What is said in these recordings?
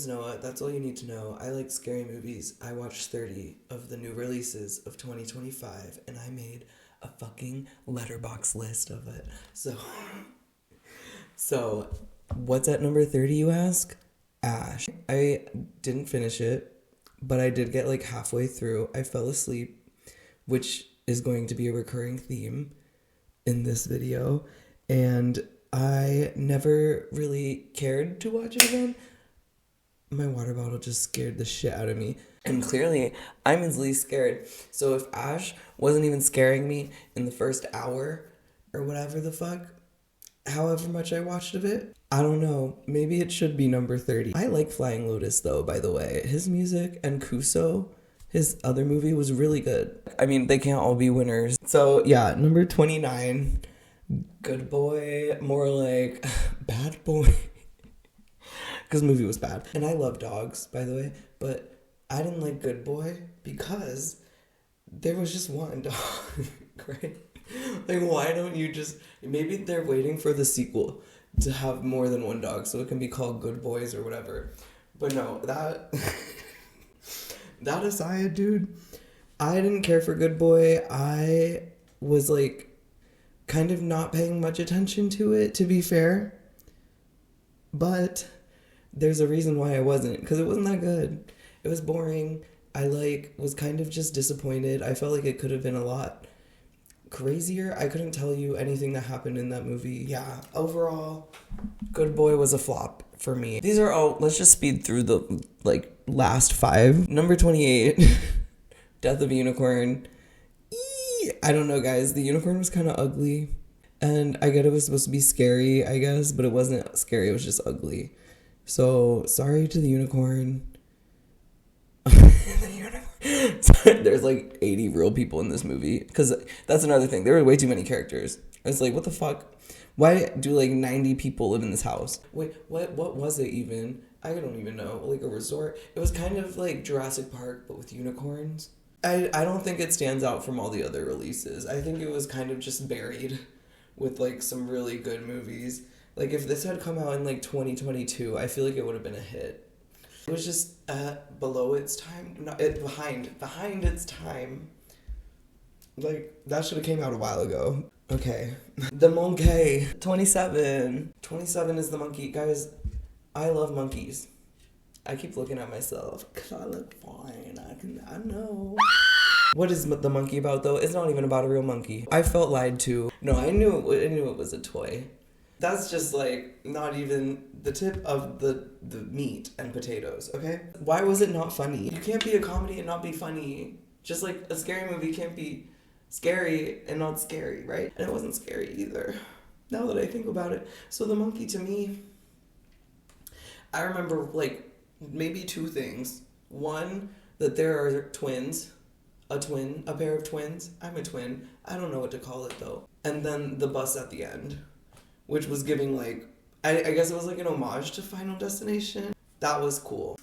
Noah. That's all you need to know. I like scary movies. I watched 30 of the new releases of 2025, and I made a fucking letterbox list of it. So what's at number 30, you ask? Ash. I didn't finish it, but I did get like halfway through. I fell asleep, which is going to be a recurring theme in this video, and I never really cared to watch it again. My water bottle just scared the shit out of me. And clearly, I'm easily scared. So if Ash wasn't even scaring me in the first hour or whatever the fuck, however much I watched of it, I don't know. Maybe it should be number 30. I like Flying Lotus though, by the way. His music and Kuso, his other movie, was really good. I mean, they can't all be winners. So yeah, number 29, Good Boy, more like Bad Boy. Because the movie was bad. And I love dogs, by the way, but I didn't like Good Boy because there was just one dog, right? Like, why don't you just... Maybe they're waiting for the sequel to have more than one dog so it can be called Good Boys or whatever. But no, that... that aside, dude, I didn't care for Good Boy. I was, like, kind of not paying much attention to it, to be fair. But there's a reason why I wasn't, because it wasn't that good. It was boring. I, like, was kind of just disappointed. I felt like it could have been a lot crazier. I couldn't tell you anything that happened in that movie. Yeah, overall, Good Boy was a flop for me. These are all, let's just speed through the, like, last 5. Number 28, Death of a Unicorn. I don't know, guys. The unicorn was kind of ugly. And I get it was supposed to be scary, I guess, but it wasn't scary. It was just ugly. So, sorry to the unicorn. There's like 80 real people in this movie. Because that's another thing. There were way too many characters. It's like, what the fuck? Why do like 90 people live in this house? Wait, what was it even? I don't even know. Like a resort? It was kind of like Jurassic Park, but with unicorns. I don't think it stands out from all the other releases. I think it was kind of just buried with like some really good movies. Like if this had come out in like 2022, I feel like it would have been a hit. It was just below its time, behind its time. Like that should have came out a while ago. Okay, The Monkey, 27. 27 is the monkey, guys. I love monkeys. I keep looking at myself because I look fine. I know. What is The Monkey about though? It's not even about a real monkey. I felt lied to. No, I knew it was a toy. That's just like not even the tip of the meat and potatoes, okay? Why was it not funny? You can't be a comedy and not be funny. Just like a scary movie can't be scary and not scary, right? And it wasn't scary either, now that I think about it. So The Monkey, to me, I remember like maybe 2 things. One, that there are twins. A pair of twins. I'm a twin. I don't know what to call it though. And then the bus at the end, which was giving like, I guess it was like an homage to Final Destination. That was cool.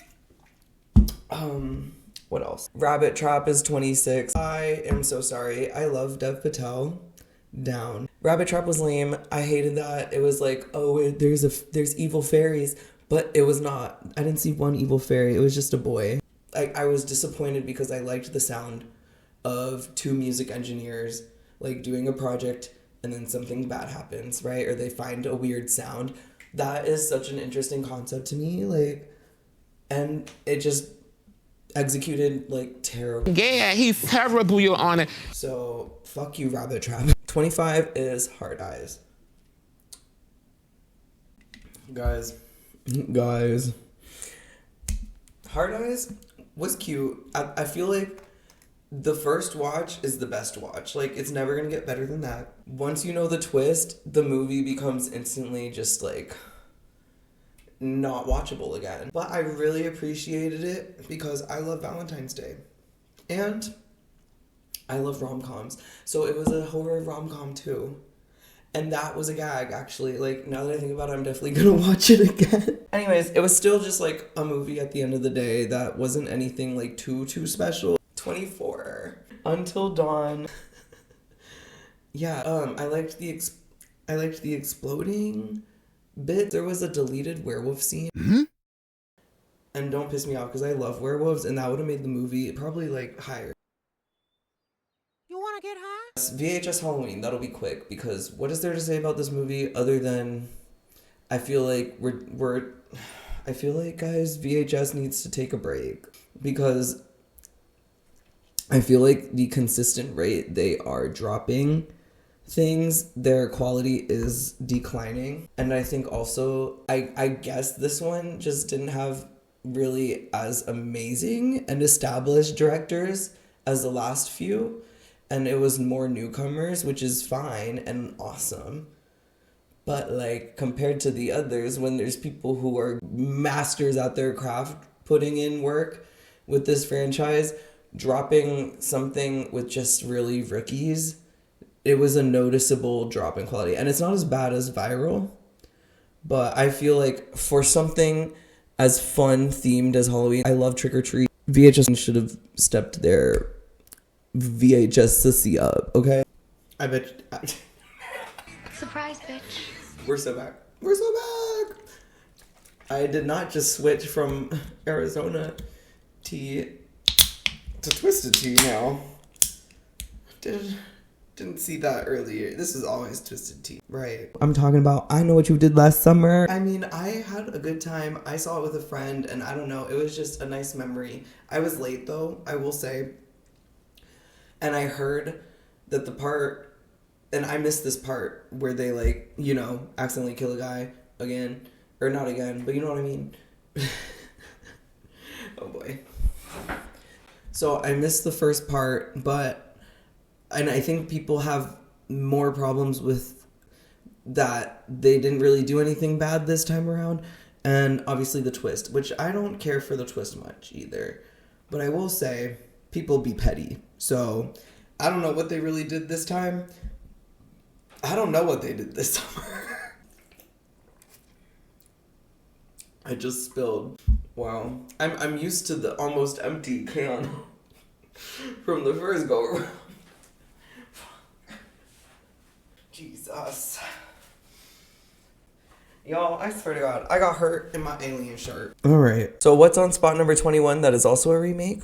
What else? Rabbit Trap is 26. I am so sorry. I love Dev Patel. Down. Rabbit Trap was lame. I hated that. It was like, oh, there's evil fairies. But it was not. I didn't see one evil fairy. It was just a boy. I was disappointed because I liked the sound of 2 music engineers like doing a project and then something bad happens, right? Or they find a weird sound. That is such an interesting concept to me, like, and it just executed like terrible. Yeah, he's terrible, Your Honor. So fuck you, Rabbit Trap. 25 is Hard Eyes. Guys, Hard Eyes was cute. I feel like the first watch is the best watch. Like, it's never gonna get better than that. Once you know the twist, the movie becomes instantly just, like, not watchable again. But I really appreciated it because I love Valentine's Day. And I love rom-coms. So it was a horror rom-com, too. And that was a gag, actually. Like, now that I think about it, I'm definitely gonna watch it again. Anyways, it was still just, like, a movie at the end of the day that wasn't anything, like, too special. 24. Until Dawn. Yeah, I liked the exploding bit. There was a deleted werewolf scene. Mm-hmm. And don't piss me off because I love werewolves, and that would have made the movie probably like higher. You wanna get high? VHS Halloween, that'll be quick because what is there to say about this movie other than I feel like I feel like, guys, VHS needs to take a break because I feel like the consistent rate they are dropping things, their quality is declining. And I think also, I guess this one just didn't have really as amazing and established directors as the last few. And it was more newcomers, which is fine and awesome. But like compared to the others, when there's people who are masters at their craft putting in work with this franchise, dropping something with just really rookies, it was a noticeable drop in quality. And it's not as bad as Viral, but I feel like for something as fun themed as Halloween, I love Trick or Treat. VHS should have stepped their VHS sissy up, okay? I bet. Surprise, bitch. We're so back. We're so back. I did not just switch from Arizona tea to Twisted Tea now. Didn't see that earlier. This is always Twisted Tea. Right. I'm talking about I Know What You Did Last Summer. I mean, I had a good time. I saw it with a friend, and I don't know. It was just a nice memory. I was late, though, I will say. And I heard that the part, and I missed this part, where they, like, you know, accidentally kill a guy again. Or not again, but you know what I mean. Oh, boy. So I missed the first part, and I think people have more problems with that they didn't really do anything bad this time around. And obviously the twist, which I don't care for the twist much either. But I will say, people be petty. So I don't know what they really did this time. I don't know what they did this summer. I just spilled. Wow. I'm used to the almost empty can from the first go around. Jesus. Y'all, I swear to God, I got hurt in my alien shirt. Alright. So what's on spot number 21 that is also a remake?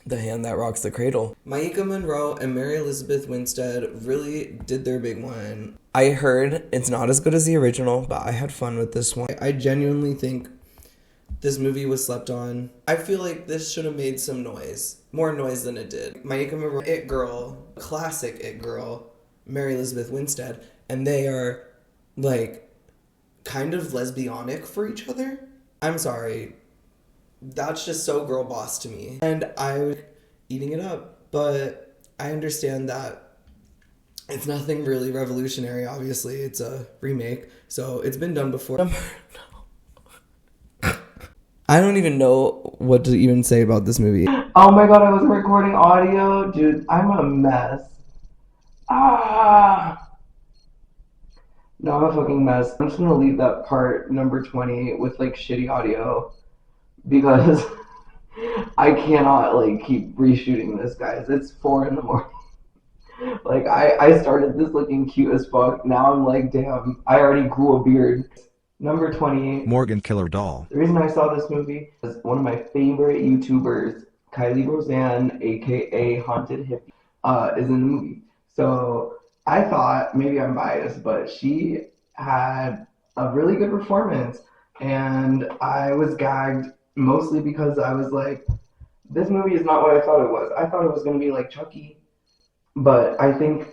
The Hand That Rocks the Cradle. Maika Monroe and Mary Elizabeth Winstead really did their big one. I heard it's not as good as the original, but I had fun with this one. I genuinely think this movie was slept on. I feel like this should have made some noise. More noise than it did. Maika Monroe, It Girl, classic It Girl, Mary Elizabeth Winstead, and they are, like, kind of lesbianic for each other. I'm sorry. That's just so girl boss to me. And I was eating it up. But I understand that it's nothing really revolutionary, obviously. It's a remake. So it's been done before. I don't even know what to even say about this movie. Oh my god, I wasn't recording audio? Dude, I'm a mess. No, I'm a fucking mess. I'm just gonna leave that part, number 20, with, like, shitty audio. Because I cannot, like, keep reshooting this, guys. It's 4 a.m. Like, I started this looking cute as fuck. Now I'm like, damn, I already grew a beard. Number 20. Morgan Killer Doll. The reason I saw this movie is one of my favorite YouTubers, Kylie Roseanne, aka Haunted Hippie, is in the movie. So I thought, maybe I'm biased, but she had a really good performance. And I was gagged mostly because I was like, this movie is not what I thought it was. I thought it was going to be like Chucky. But I think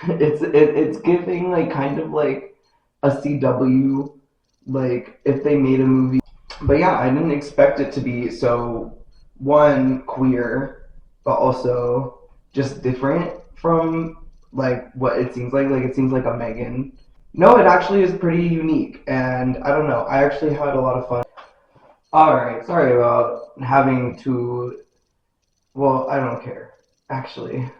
it's giving, like, kind of like a CW, like, if they made a movie. But yeah, I didn't expect it to be so, one, queer, but also just different from, like, what it seems like. Like, it seems like a Megan. No, it actually is pretty unique, and I don't know, I actually had a lot of fun. Alright, sorry about having to, well, I don't care, actually.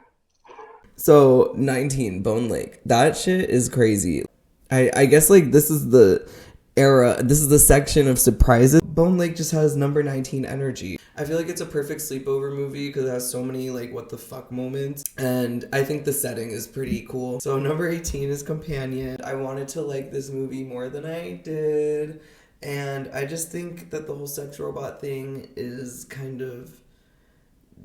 So, 19, Bone Lake. That shit is crazy. I guess, like, this is the era, this is the section of surprises. Bone Lake just has number 19 energy. I feel like it's a perfect sleepover movie because it has so many, like, what the fuck moments. And I think the setting is pretty cool. So number 18 is Companion. I wanted to like this movie more than I did. And I just think that the whole sex robot thing is kind of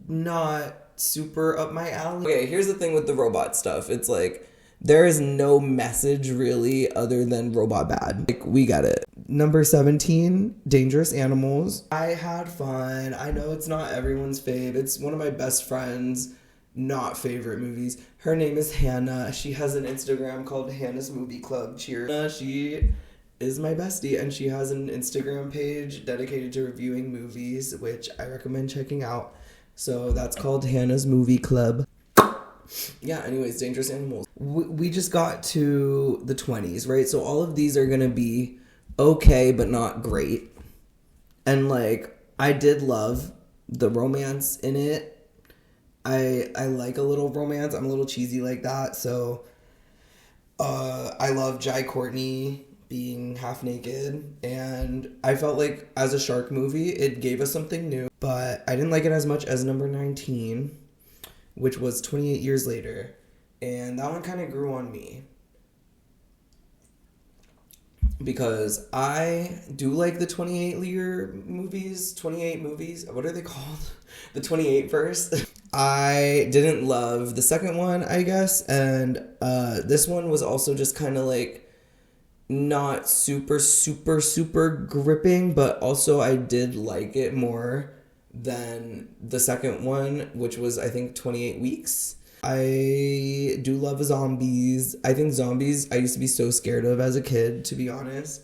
not super up my alley. Okay, here's the thing with the robot stuff. It's like, there is no message really other than robot bad. Like, we get it. Number 17, Dangerous Animals. I had fun. I know it's not everyone's fave. It's one of my best friends' not favorite movies. Her name is Hannah. She has an Instagram called Hannah's Movie Club. Cheer. She is my bestie, and she has an Instagram page dedicated to reviewing movies, which I recommend checking out. So that's called Hannah's Movie Club. Yeah, anyways, Dangerous Animals. We just got to the 20s, right? So all of these are going to be okay, but not great. And, like, I did love the romance in it. I like a little romance. I'm a little cheesy like that. So I love Jai Courtney being half naked. And I felt like as a shark movie, it gave us something new. But I didn't like it as much as number 19, which was 28 Years Later. And that one kind of grew on me. Because I do like the 28-year movies. 28 movies. What are they called? The 28 verse. I didn't love the second one, I guess. And this one was also just kind of like not super, super, super gripping. But also I did like it more than the second one, which was, I think, 28 Weeks. I do love zombies. I think zombies I used to be so scared of as a kid, to be honest.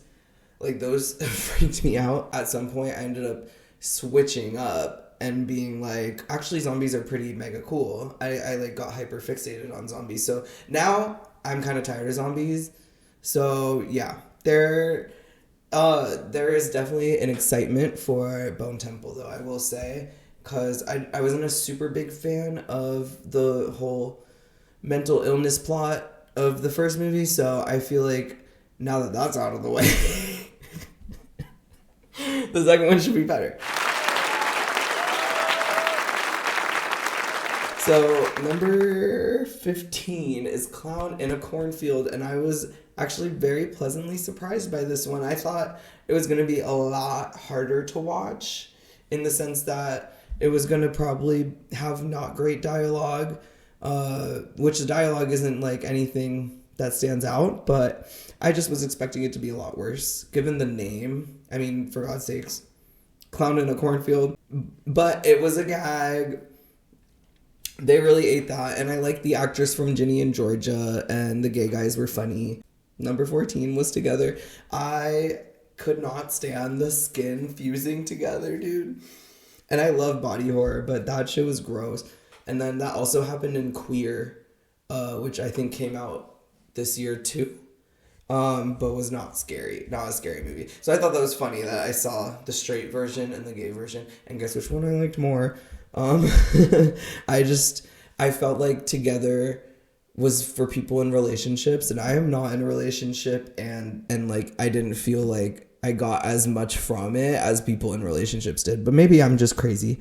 Like, those freaked me out. At some point, I ended up switching up and being like, actually, zombies are pretty mega cool. I like got hyper fixated on zombies. So now I'm kind of tired of zombies. So yeah, there is definitely an excitement for Bone Temple, though, I will say. Because I wasn't a super big fan of the whole mental illness plot of the first movie. So I feel like now that that's out of the way, the second one should be better. So number 15 is Clown in a Cornfield. And I was actually very pleasantly surprised by this one. I thought it was going to be a lot harder to watch, in the sense that it was going to probably have not great dialogue, which the dialogue isn't like anything that stands out, but I just was expecting it to be a lot worse, given the name. I mean, for God's sakes, Clown in a Cornfield. But it was a gag. They really ate that, and I liked the actress from Ginny and Georgia, and the gay guys were funny. Number 14 was Together. I could not stand the skin fusing together, dude. And I love body horror, but that shit was gross. And then that also happened in Queer, which I think came out this year too, but was not a scary movie. So I thought that was funny that I saw the straight version and the gay version, and guess which one I liked more? I felt like Together was for people in relationships, and I am not in a relationship, and like I didn't feel like I got as much from it as people in relationships did. But maybe I'm just crazy.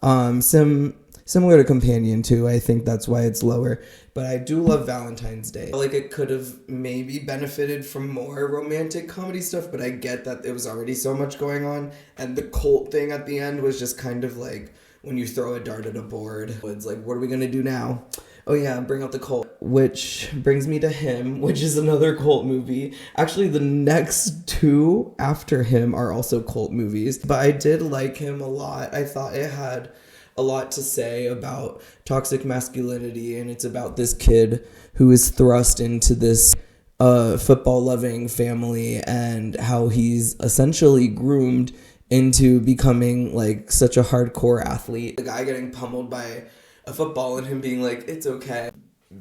Similar to Companion too. I think that's why it's lower. But I do love Valentine's Day. Like, it could have maybe benefited from more romantic comedy stuff, but I get that it was already so much going on, and the cult thing at the end was just kind of like when you throw a dart at a board. It's like, what are we gonna do now? Oh yeah, bring out the cult. Which brings me to Him, which is another cult movie. Actually, the next two after Him are also cult movies. But I did like Him a lot. I thought it had a lot to say about toxic masculinity, and it's about this kid who is thrust into this football-loving family, and how he's essentially groomed into becoming like such a hardcore athlete. The guy getting pummeled by a football and him being like, it's okay.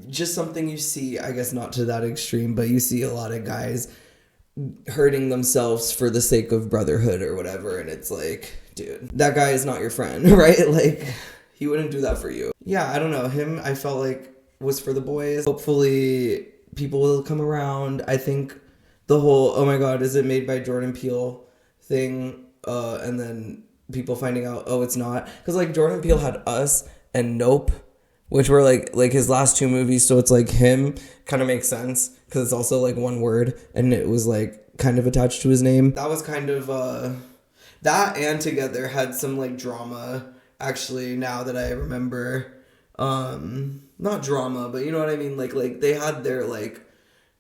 Just something you see, I guess not to that extreme, but you see a lot of guys hurting themselves for the sake of brotherhood or whatever, and it's like, dude, that guy is not your friend, right? Like, he wouldn't do that for you. Yeah, I don't know. Him, I felt like, was for the boys. Hopefully people will come around. I think the whole, oh my god, is it made by Jordan Peele thing, and then people finding out, oh, it's not. Because like Jordan Peele had Us and Nope, which were like his last two movies, so it's like Him kind of makes sense because it's also like one word, and it was like kind of attached to his name. That was kind of that and Together had some like drama, actually, now that I remember. Not drama, but you know what I mean, like they had their like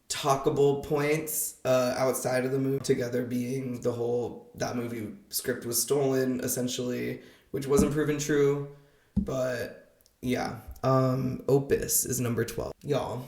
talkable points outside of the movie. Together being that movie script was stolen essentially, which wasn't proven true, but yeah. Opus is number 12, y'all.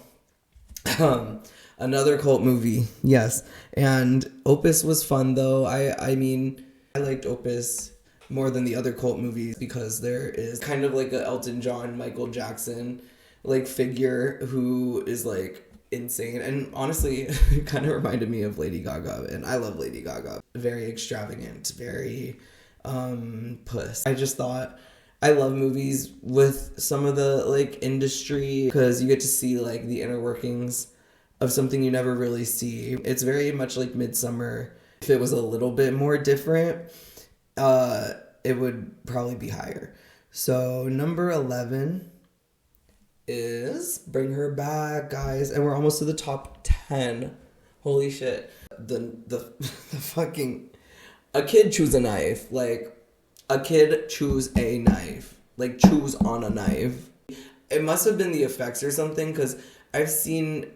Another cult movie, yes. And Opus was fun though. I mean, I liked Opus more than the other cult movies because there is kind of like a Elton John, Michael Jackson like figure who is like insane, and honestly it kind of reminded me of Lady Gaga, and I love Lady Gaga. Very extravagant, very puss. I just thought I love movies with some of the like industry because you get to see like the inner workings of something you never really see. It's very much like Midsummer. If it was a little bit more different, it would probably be higher. So number 11 is Bring Her Back, guys, and we're almost to the top 10. Holy shit. The fucking, a kid choose a knife. Like, a kid choose a knife. Like, choose on a knife. It must have been the effects or something, because I've seen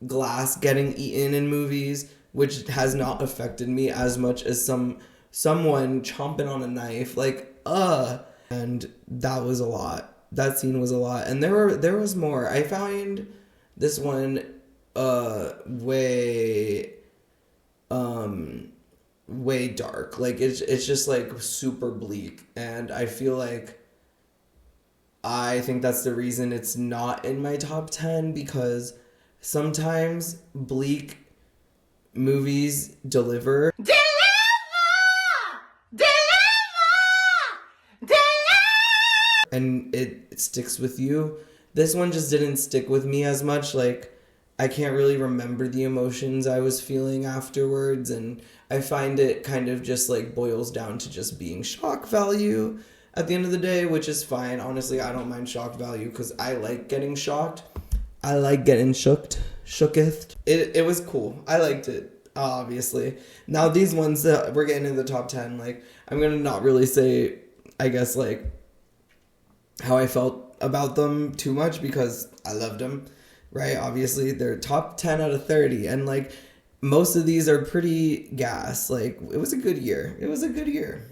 glass getting eaten in movies, which has not affected me as much as someone chomping on a knife. Like, and that was a lot. That scene was a lot, and there was more. I found this one way dark. Like it's just like super bleak, and I think that's the reason it's not in my top 10, because sometimes bleak movies deliver. And it sticks with you. This one just didn't stick with me as much. Like, I can't really remember the emotions I was feeling afterwards, and I find it kind of just like boils down to just being shock value at the end of the day, which is fine. Honestly, I don't mind shock value because I like getting shocked. I like getting shooketh. It was cool. I liked it, obviously. Now these ones that we're getting in the top 10, like, I'm gonna not really say, I guess, like, how I felt about them too much, because I loved them, right? Obviously, they're top 10 out of 30, and like most of these are pretty gas. Like, it was a good year. It was a good year.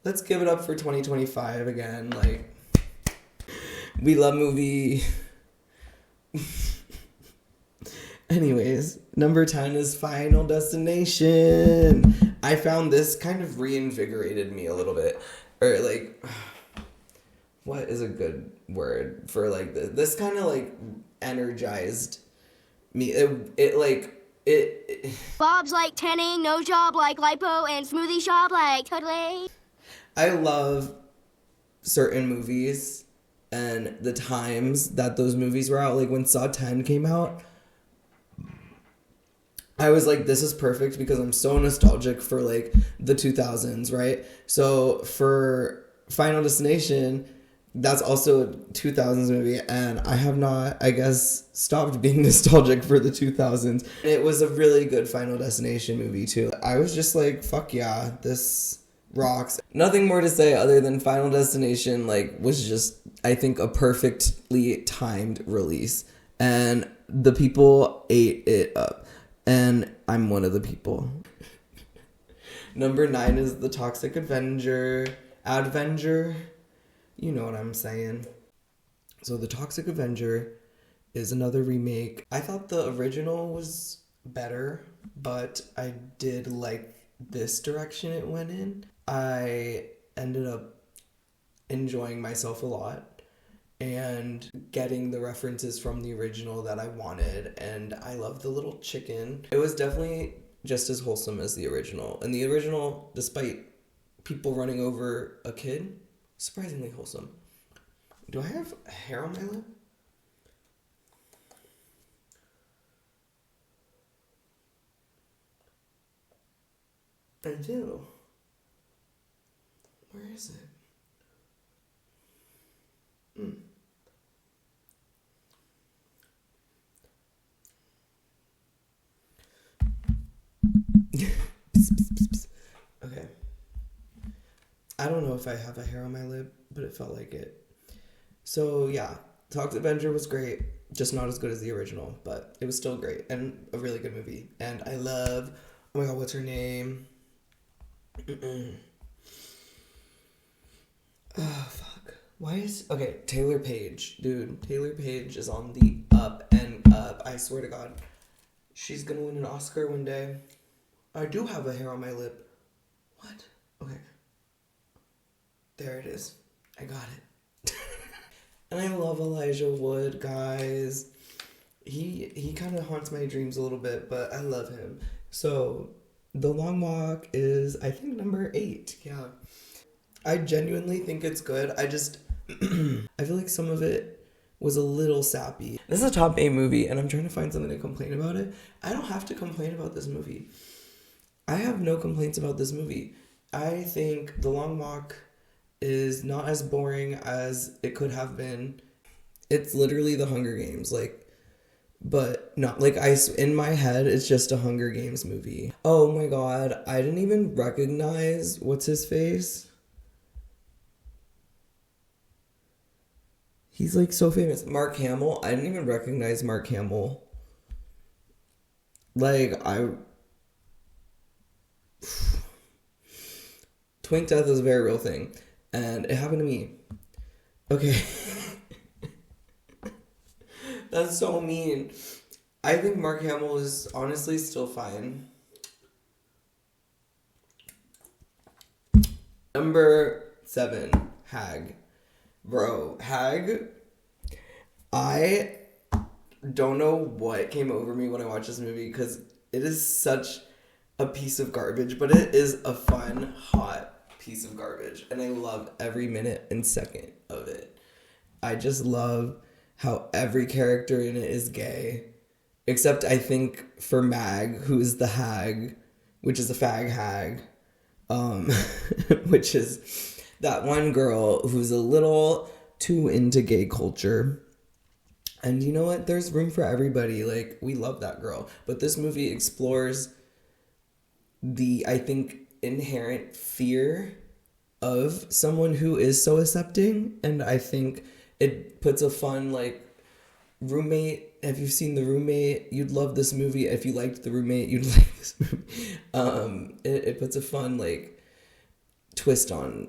Let's give it up for 2025 again. Like, we love movie. Anyways, number 10 is Final Destination. I found this kind of reinvigorated me a little bit, or like, what is a good word for like this kind of like energized me. It Bob's like tanning, nose job like lipo, and smoothie shop like totally. I love certain movies and the times that those movies were out. Like when Saw 10 came out, I was like, this is perfect because I'm so nostalgic for like the 2000s, right? So for Final Destination, that's also a 2000s movie, and I have not, I guess, stopped being nostalgic for the 2000s. It was a really good Final Destination movie too. I was just like, fuck yeah, this rocks. Nothing more to say other than Final Destination like was just, I think, a perfectly timed release, and the people ate it up, and I'm one of the people. Number 9 is The Toxic Avenger. You know what I'm saying. So The Toxic Avenger is another remake. I thought the original was better, but I did like this direction it went in. I ended up enjoying myself a lot and getting the references from the original that I wanted, and I love the little chicken. It was definitely just as wholesome as the original. And the original, despite people running over a kid, surprisingly wholesome. Do I have hair on my lip? I do. Where is it? Okay. I don't know if I have a hair on my lip, but it felt like it. So yeah, Toxic Avenger was great. Just not as good as the original, but it was still great and a really good movie. And I love, oh my god, what's her name? Oh, fuck. Why is, okay, Taylor Page. Dude, Taylor Page is on the up and up. I swear to God. She's gonna win an Oscar one day. I do have a hair on my lip. What? Okay. There it is. I got it. And I love Elijah Wood, guys. He kind of haunts my dreams a little bit, but I love him. So, The Long Walk is, I think, number 8. Yeah. I genuinely think it's good. I just, I feel like some of it was a little sappy. This is a top 8 movie, and I'm trying to find something to complain about it. I don't have to complain about this movie. I have no complaints about this movie. I think The Long Walk is not as boring as it could have been. It's literally the Hunger Games, like, but not like in my head it's just a Hunger Games movie. Oh my god, I didn't even recognize what's his face. He's like so famous. Mark Hamill. I didn't even recognize Mark Hamill. Like, Twink death is a very real thing. And it happened to me. Okay. That's so mean. I think Mark Hamill is honestly still fine. Number 7, Hag. Bro, Hag. I don't know what came over me when I watched this movie because it is such a piece of garbage, but it is a fun, hot piece of garbage, and I love every minute and second of it. I just love how every character in it is gay, except I think for Mag, who is the hag, which is a fag hag, which is that one girl who's a little too into gay culture. And you know what? There's room for everybody. Like, we love that girl. But this movie explores the, I think, inherent fear of someone who is so accepting, and I think it puts a fun, like, roommate. If you've seen The Roommate, you'd love this movie. If you liked The Roommate, you'd like this movie. It puts a fun, like, twist on,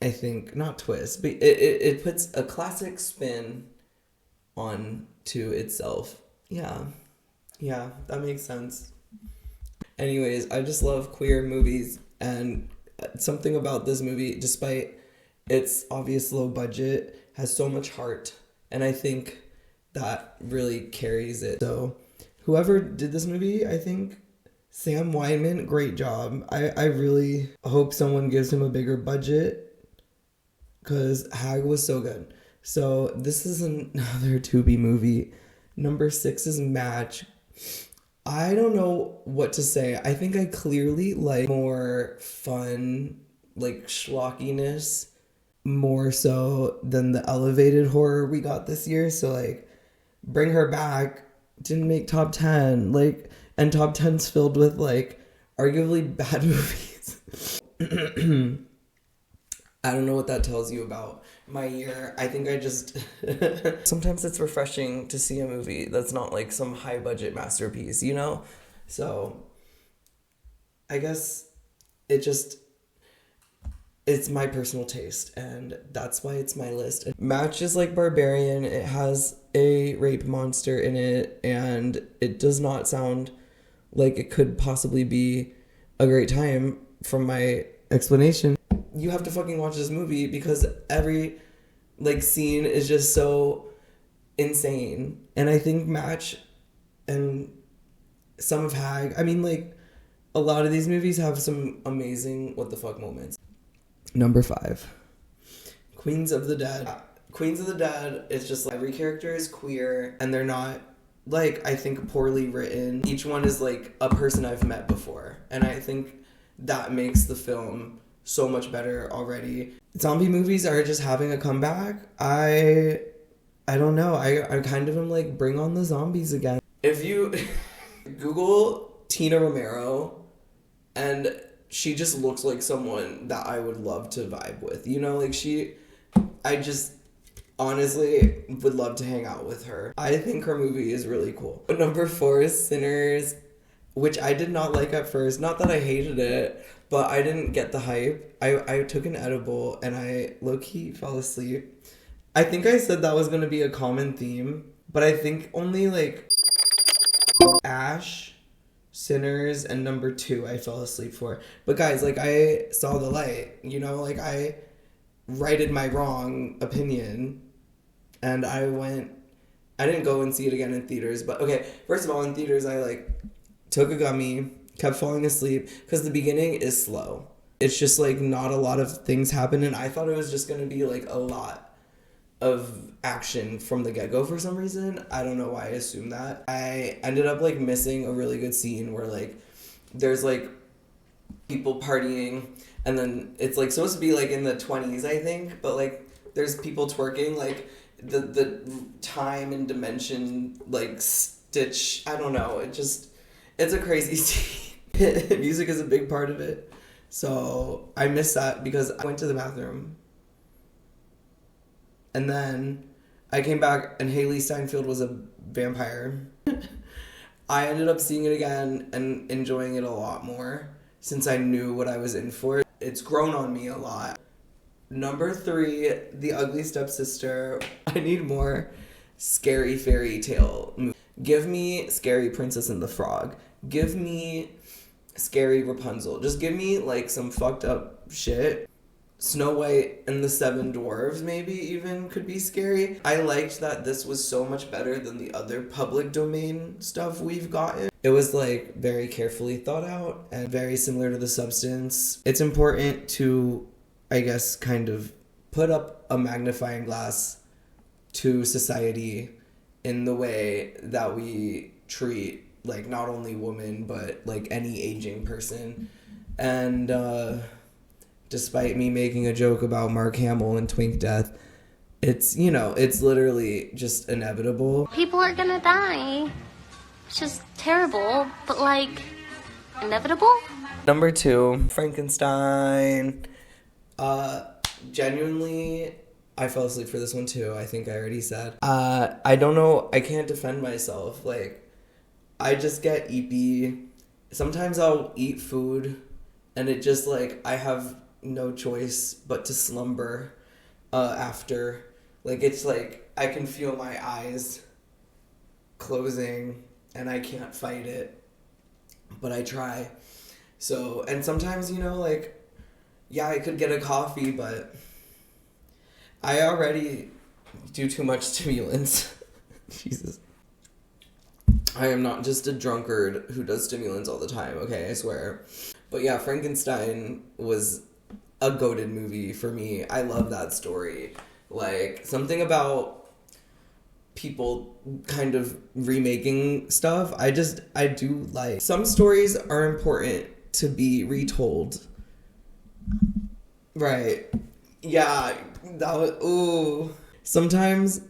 I think, not twist, but it puts a classic spin on to itself. Yeah, that makes sense. Anyways, I just love queer movies, and something about this movie, despite its obvious low budget, has so much heart, and I think that really carries it. So whoever did this movie, I think Sam Weinman, great job. I really hope someone gives him a bigger budget because Hag was so good. So this is another Tubi movie. Number 6 is Match. I don't know what to say. I think I clearly like more fun, like, schlockiness more so than the elevated horror we got this year. So, like, Bring Her Back didn't make top 10. Like, and top 10's filled with, like, arguably bad movies. I don't know what that tells you about my year. I think I just... Sometimes it's refreshing to see a movie that's not like some high budget masterpiece, you know? So I guess it's my personal taste, and that's why it's my list. Match is like Barbarian. It has a rape monster in it, and it does not sound like it could possibly be a great time from my explanation. You have to fucking watch this movie because every, like, scene is just so insane. And I think Match and some of Hag, I mean, like, a lot of these movies have some amazing what the fuck moments. Number 5, Queens of the Dead. Queens of the Dead is just like, every character is queer, and they're not, like, I think, poorly written. Each one is like a person I've met before, and I think that makes the film so much better already. Zombie movies are just having a comeback. I don't know. I kind of am like, bring on the zombies again. If you Google Tina Romero and she just looks like someone that I would love to vibe with. You know, like I just honestly would love to hang out with her. I think her movie is really cool. Number 4 is Sinners, which I did not like at first. Not that I hated it, but I didn't get the hype. I took an edible and I low-key fell asleep. I think I said that was going to be a common theme, but I think only like Ash, Sinners, and number 2 I fell asleep for. But guys, like, I saw the light, you know, like, I righted my wrong opinion, and I didn't go and see it again in theaters, but okay, first of all, in theaters, I like took a gummy, kept falling asleep, because the beginning is slow. It's just like not a lot of things happen, and I thought it was just going to be like a lot of action from the get-go for some reason. I don't know why I assumed that. I ended up like missing a really good scene where like there's like people partying, and then it's like supposed to be like in the 20s, I think, but like there's people twerking, like the time and dimension like stitch, I don't know, it's a crazy scene. Music is a big part of it, so I missed that because I went to the bathroom. And then I came back and Haley Steinfeld was a vampire. I ended up seeing it again and enjoying it a lot more since I knew what I was in for. It's grown on me a lot. Number 3, The Ugly Stepsister. I need more scary fairy tale movies. Give me Scary Princess and the Frog. Give me Scary Rapunzel. Just give me like some fucked up shit. Snow White and the Seven Dwarves maybe even could be scary. I liked that this was so much better than the other public domain stuff we've gotten. It was like very carefully thought out and very similar to The Substance. It's important to, I guess, kind of put up a magnifying glass to society in the way that we treat like not only women but like any aging person. And despite me making a joke about Mark Hamill and Twink Death, it's, you know, it's literally just inevitable. People are gonna die. It's just terrible, but like, inevitable? Number 2, Frankenstein. Genuinely, I fell asleep for this one too, I think I already said. I don't know, I can't defend myself. Like, I just get eepy. Sometimes I'll eat food, and it just like, I have no choice but to slumber after. Like, it's like I can feel my eyes closing and I can't fight it, but I try. So, and sometimes, you know, like, yeah, I could get a coffee, but I already do too much stimulants. Jesus. I am not just a drunkard who does stimulants all the time, okay, I swear. But yeah, Frankenstein was a goated movie for me. I love that story. Like, something about people kind of remaking stuff, I do like. Some stories are important to be retold. Right. Yeah, that was, ooh. Sometimes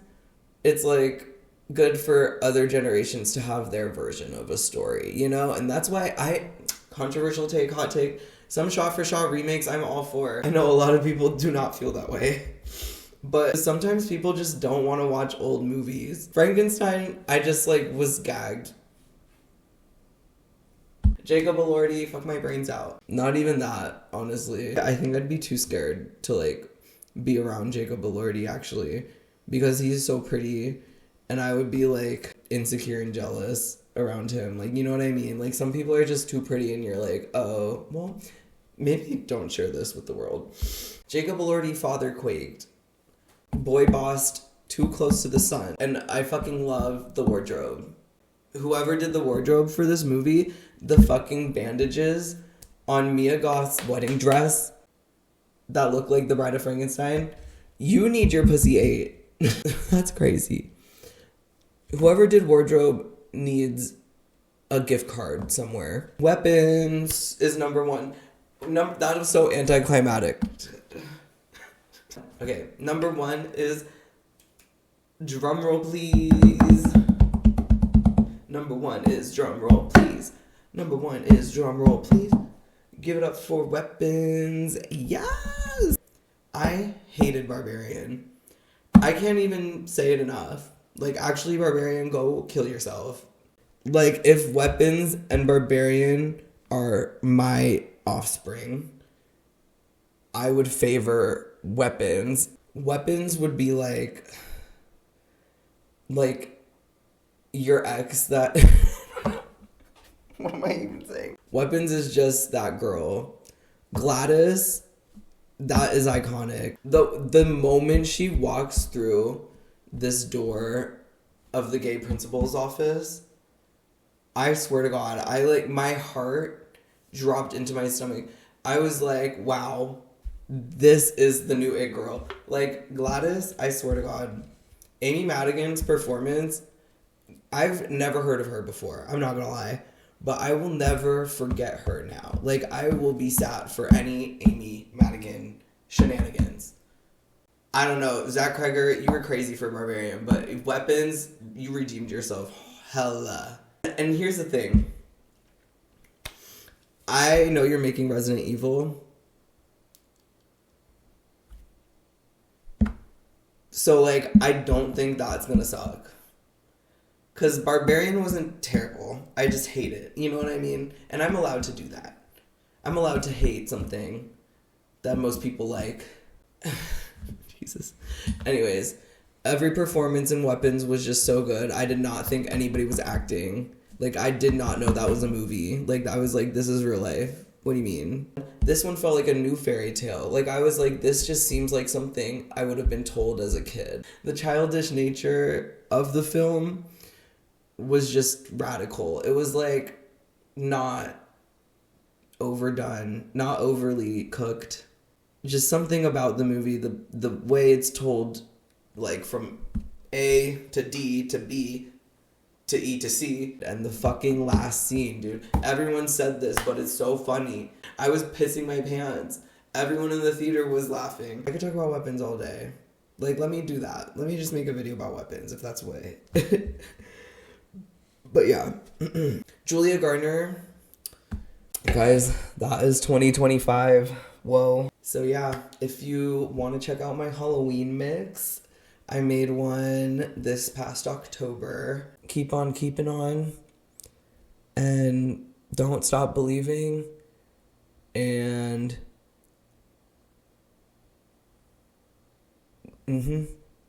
it's like good for other generations to have their version of a story, you know? And that's why controversial take, hot take, some shot-for-shot remakes I'm all for. I know a lot of people do not feel that way. But sometimes people just don't want to watch old movies. Frankenstein, I just, like, was gagged. Jacob Elordi, fuck my brains out. Not even that, honestly. I think I'd be too scared to, like, be around Jacob Elordi, actually. Because he's so pretty. And I would be, like, insecure and jealous around him. Like, you know what I mean? Like, some people are just too pretty and you're like, oh, well, maybe don't share this with the world. Jacob Elordi, father quaked. Boy bossed, Too Close to the Sun. And I fucking love the wardrobe. Whoever did the wardrobe for this movie, the fucking bandages on Mia Goth's wedding dress that look like the Bride of Frankenstein, you need your pussy ate. That's crazy. Whoever did wardrobe needs a gift card somewhere. Weapons is number 1. That was so anticlimactic. Okay, number 1 is, drumroll please. Number 1 is drumroll please. Number 1 is drumroll please. Give it up for Weapons. Yes! I hated Barbarian. I can't even say it enough. Like, actually, Barbarian, go kill yourself. Like, if Weapons and Barbarian are my offspring, I would favor Weapons. Weapons would be like your ex that... What am I even saying? Weapons is just that girl. Gladys, that is iconic. The moment she walks through this door of the gay principal's office, I swear to God, my heart dropped into my stomach. I was like, wow, this is the new it girl. Like, Gladys, I swear to God, Amy Madigan's performance, I've never heard of her before. I'm not gonna lie. But I will never forget her now. Like, I will be sad for any Amy Madigan shenanigans. I don't know. Zach Kreger, you were crazy for Barbarian, but Weapons, you redeemed yourself hella. And here's the thing. I know you're making Resident Evil. So, like, I don't think that's gonna suck. Because Barbarian wasn't terrible. I just hate it. You know what I mean? And I'm allowed to do that. I'm allowed to hate something that most people like. Jesus. Anyways, every performance in Weapons was just so good. I did not think anybody was acting. Like, I did not know that was a movie. Like, I was like, this is real life. What do you mean? This one felt like a new fairy tale. Like, I was like, this just seems like something I would have been told as a kid. The childish nature of the film was just radical. It was like not overdone, not overly cooked. Just something about the movie, the way it's told, like from A to D to B to E to C, and the fucking last scene, dude. Everyone said this, but it's so funny. I was pissing my pants. Everyone in the theater was laughing. I could talk about Weapons all day. Like, let me do that. Let me just make a video about Weapons, if that's the way. But yeah, Julia Gardner, guys, that is 2025. Whoa. So yeah, if you want to check out my Halloween mix, I made one this past October. Keep on keeping on, and don't stop believing, and